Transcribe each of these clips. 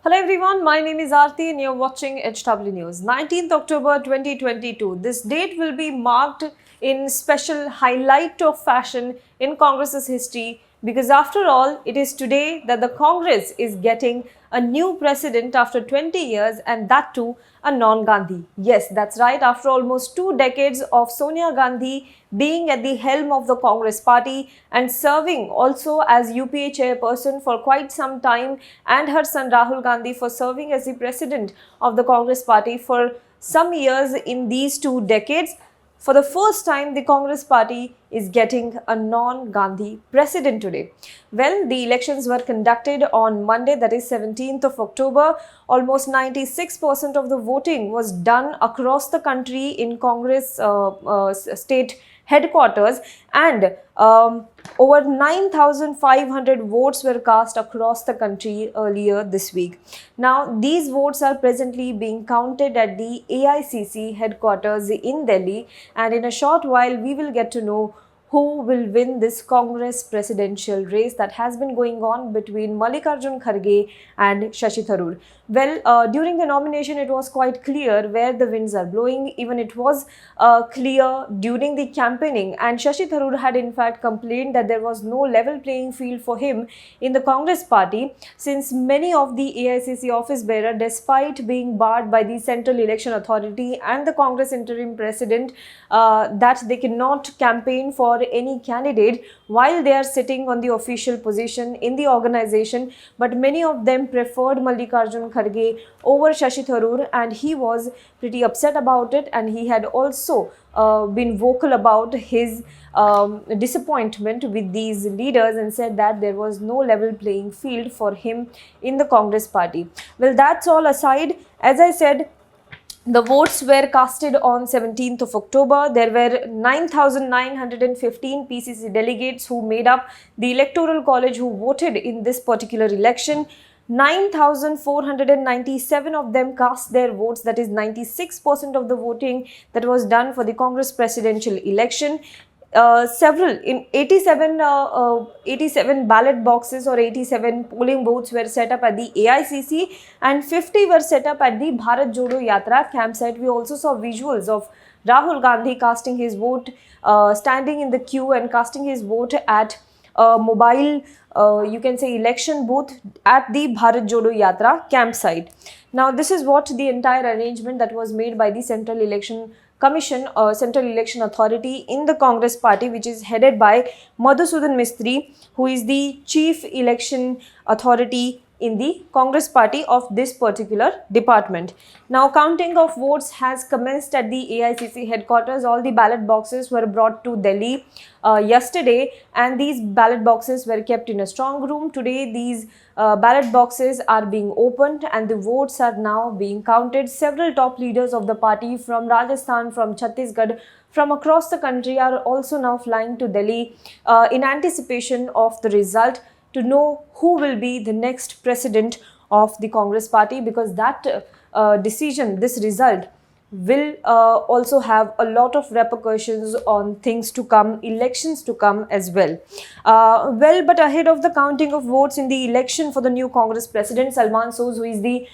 Hello everyone, my name is Aarti and you're watching HW News. 19th October 2022. This date will be marked in special highlight of fashion in Congress's history because after all, it is today that the Congress is getting a new president after 20 years and that too a non-Gandhi. Yes, that's right. After almost 2 decades of Sonia Gandhi being at the helm of the Congress party and serving also as UPA chairperson for quite some time, and her son Rahul Gandhi for serving as the president of the Congress party for some years in these 2 decades. For the first time, the Congress party is getting a non-Gandhi president today. Well, the elections were conducted on Monday, that is 17th of October. Almost 96% of the voting was done across the country in Congress state headquarters, and over 9,500 votes were cast across the country earlier this week. Now, these votes are presently being counted at the AICC headquarters in Delhi, and in a short while we will get to know who will win this Congress presidential race that has been going on between Mallikarjun Kharge and Shashi Tharoor. Well, during the nomination, it was quite clear where the winds are blowing. Even it was clear during the campaigning, and Shashi Tharoor had in fact complained that there was no level playing field for him in the Congress party, since many of the AICC office bearer, despite being barred by the Central Election Authority and the Congress interim president, that they cannot campaign for any candidate while they are sitting on the official position in the organization, but many of them preferred Mallikarjun Kharge over Shashi Tharoor, and he was pretty upset about it, and he had also been vocal about his disappointment with these leaders and said that there was no level playing field for him in the Congress party. Well, that's all aside. As I said, the votes were casted on 17th of October. There were 9,915 PCC delegates who made up the electoral college who voted in this particular election. 9,497 of them cast their votes, that is 96% of the voting that was done for the Congress presidential election. Several in 87 ballot boxes or 87 polling booths were set up at the AICC, and 50 were set up at the Bharat Jodo Yatra campsite. We also saw visuals of Rahul Gandhi casting his vote, standing in the queue and casting his vote at a mobile, you can say, election booth at the Bharat Jodo Yatra campsite. Now, this is what the entire arrangement that was made by the Central Election Commission or Central Election Authority in the Congress party, which is headed by Madhusudan Mistry, who is the chief election authority in the Congress party of this particular department. Now, counting of votes has commenced at the AICC headquarters. All the ballot boxes were brought to Delhi yesterday, and these ballot boxes were kept in a strong room. Today, these ballot boxes are being opened and the votes are now being counted. Several top leaders of the party from Rajasthan, from Chhattisgarh, from across the country are also now flying to Delhi in anticipation of the result, to know who will be the next president of the Congress party, because that decision, this result, will also have a lot of repercussions on things to come, elections to come as well. But ahead of the counting of votes in the election for the new Congress president, Salman Soz, who is the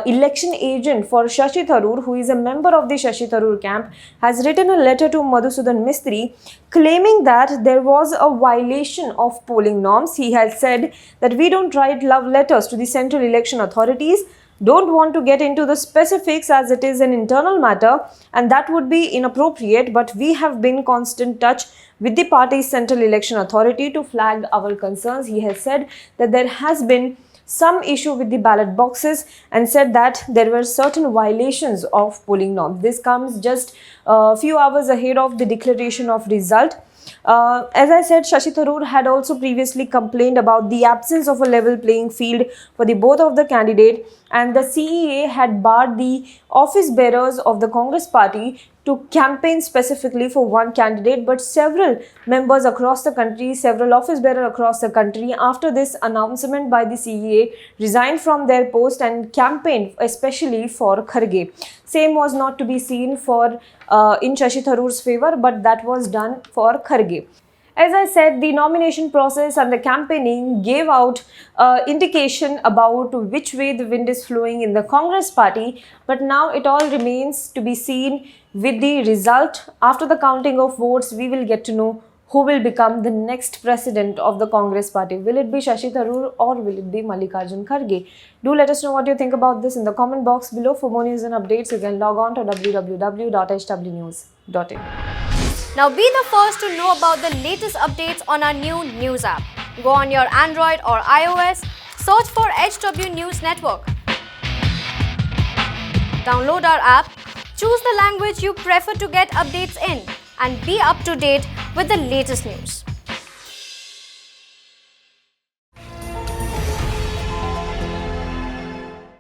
election agent for Shashi Tharoor, who is a member of the Shashi Tharoor camp, has written a letter to Madhusudan Mistry claiming that there was a violation of polling norms. He has said that we don't write love letters to the Central Election Authorities, don't want to get into the specifics as it is an internal matter and that would be inappropriate, but we have been in constant touch with the party's Central Election Authority to flag our concerns. He has said that there has been some issue with the ballot boxes and said that there were certain violations of polling norms. This comes just a few hours ahead of the declaration of result. As I said, Shashi Tharoor had also previously complained about the absence of a level playing field for the both of the candidate, and the CEA had barred the office bearers of the Congress party to campaign specifically for one candidate, but several members across the country, several office bearers across the country, after this announcement by the CEA, resigned from their post and campaigned especially for Kharge. Same was not to be seen for in Shashi Tharoor's favor, but that was done for Kharge. As I said, the nomination process and the campaigning gave out indication about which way the wind is flowing in the Congress party, but now it all remains to be seen with the result. After the counting of votes, we will get to know who will become the next president of the Congress party. Will it be Shashi Tharoor or will it be Mallikarjun Kharge? Do let us know what you think about this in the comment box below. For more news and updates, you can log on to www.hwnews.in. Now be the first to know about the latest updates on our new news app. Go on your Android or iOS, search for HW News Network. Download our app, choose the language you prefer to get updates in, and be up to date with the latest news.